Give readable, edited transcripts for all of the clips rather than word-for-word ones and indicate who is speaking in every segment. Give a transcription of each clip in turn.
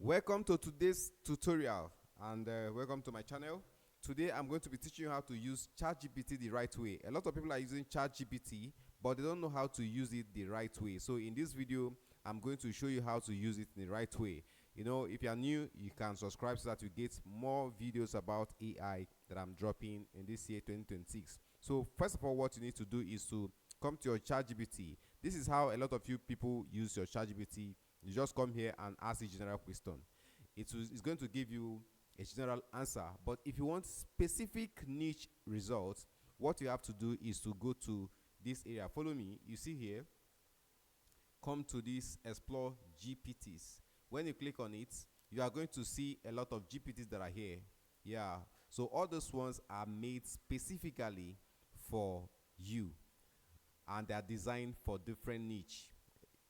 Speaker 1: Welcome to today's tutorial and welcome to my channel. Today I'm going to be teaching you how to use ChatGPT the right way. A lot of people are using ChatGPT but they don't know how to use it the right way. So in this video I'm going to show you how to use it in the right way. You know, if you are new, you can subscribe so that you get more videos about AI that I'm dropping in this year 2026. So first of all, what you need to do is to come to your ChatGPT. This is how a lot of you people use your ChatGPT. You just come here and ask a general question. It's going to give you a general answer. But if you want specific niche results, what you have to do is to go to this area. Follow me. You see here, come to this Explore GPTs. When you click on it, you are going to see a lot of GPTs that are here. Yeah. So all those ones are made specifically for you, and they are designed for different niche.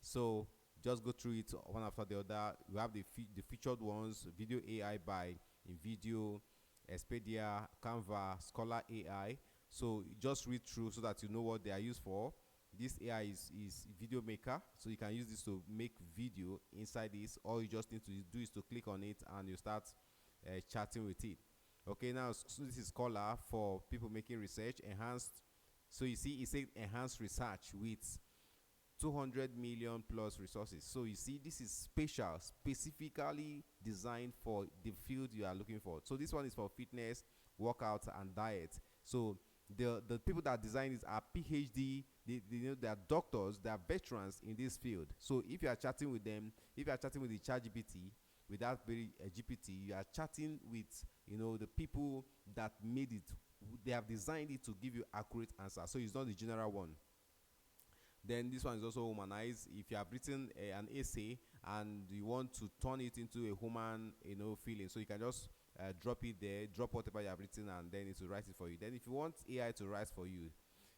Speaker 1: So just go through it one after the other. You have the featured ones: Video AI by InVideo, Expedia, Canva, Scholar AI. So just read through so that you know what they are used for. This AI is video maker, so you can use this to make video inside this. All you just need to do is to click on it and you start chatting with it. Okay, now so this is Scholar for people making research. Enhanced. So you see it says enhanced research with 200 million plus resources. So you see this is specifically designed for the field you are looking for. So this one is for fitness, workout, and diet. So the people that design this are PhD, they are doctors, they are veterans in this field. So if you are chatting with them, if you are chatting with the ChatGPT, with that very GPT, you are chatting with the people that made it. They have designed it to give you accurate answers. So it's not the general one. Then this one is also humanized. If you have written an essay and you want to turn it into a human feeling, so you can just drop it there, drop whatever you have written, and then it will write it for you. Then if you want AI to write for you,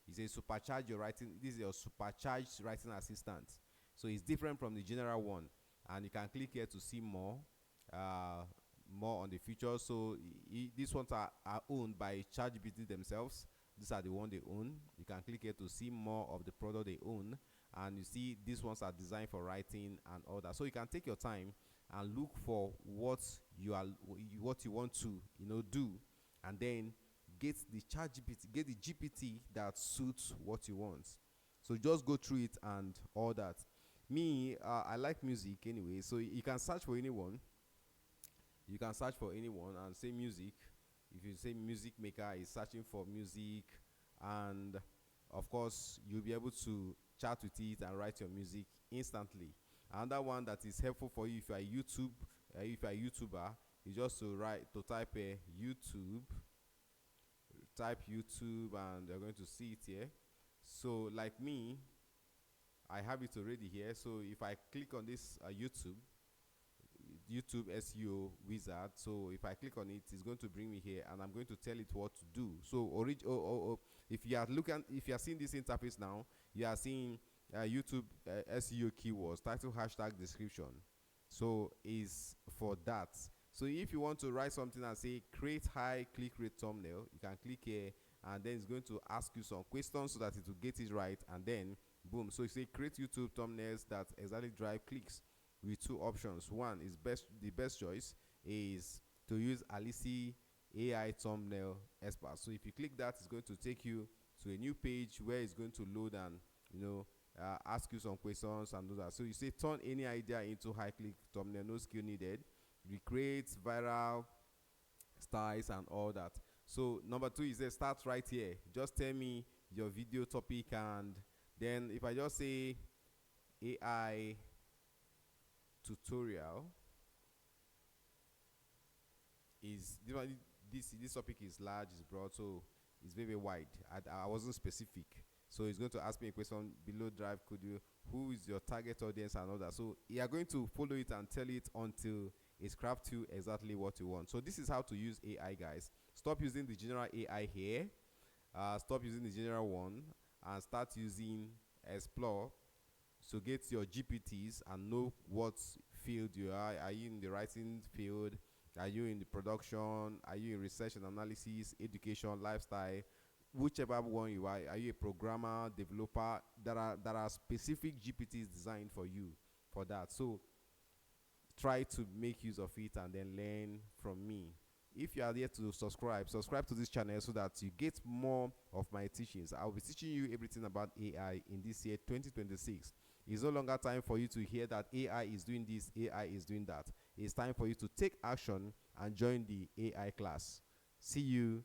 Speaker 1: it says supercharge your writing. This is your supercharged writing assistant. So it's different from the general one, and you can click here to see more on the features. So these ones are owned by ChatGPT themselves. These are the ones they own. You can click here to see more of the product they own, and you see these ones are designed for writing and all that. So you can take your time and look for what you want to do, and then get the ChatGPT, get the GPT that suits what you want. So just go through it and all that. Me, I like music anyway, so you can search for anyone. You can search for anyone and say music. If you say music maker is searching for music, and of course you'll be able to chat with it and write your music instantly. Another one that is helpful for you if you are if you are a YouTuber, is just to type YouTube, type YouTube, and you're going to see it here. So like me, I have it already here. So if I click on this YouTube SEO wizard, so if I click on it, it's going to bring me here, and I'm going to tell it what to do. So if you are seeing this interface now, you are seeing YouTube SEO keywords, title, hashtag, description. So is for that. So if you want to write something and say create high click rate thumbnail, you can click here, and then it's going to ask you some questions so that it will get it right, and then boom. So you say create YouTube thumbnails that exactly drive clicks, with two options. One is the best choice is to use Alici AI thumbnail expert. So if you click that, it's going to take you to a new page where it's going to load and ask you some questions and do that. So you say turn any idea into high click thumbnail, no skill needed, recreate viral styles and all that. So number two is start right here. Just tell me your video topic, and then if I just say AI tutorial, is this topic is large, is broad, so it's very wide. I wasn't specific, so it's going to ask me a question below. Drive, could you, who is your target audience and all that. So you are going to follow it and tell it until it's craft you exactly what you want. So this is how to use AI, guys. Stop using the general AI here, stop using the general one, and start using Explore. So get your GPTs and know what field you are. Are you in the writing field? Are you in the production? Are you in research and analysis, education, lifestyle? Whichever one you are you a programmer, developer? There are specific GPTs designed for you for that. So try to make use of it and then learn from me. If you are here to subscribe to this channel so that you get more of my teachings. I'll be teaching you everything about AI in this year 2026. It's no longer time for you to hear that AI is doing this, AI is doing that. It's time for you to take action and join the AI class. See you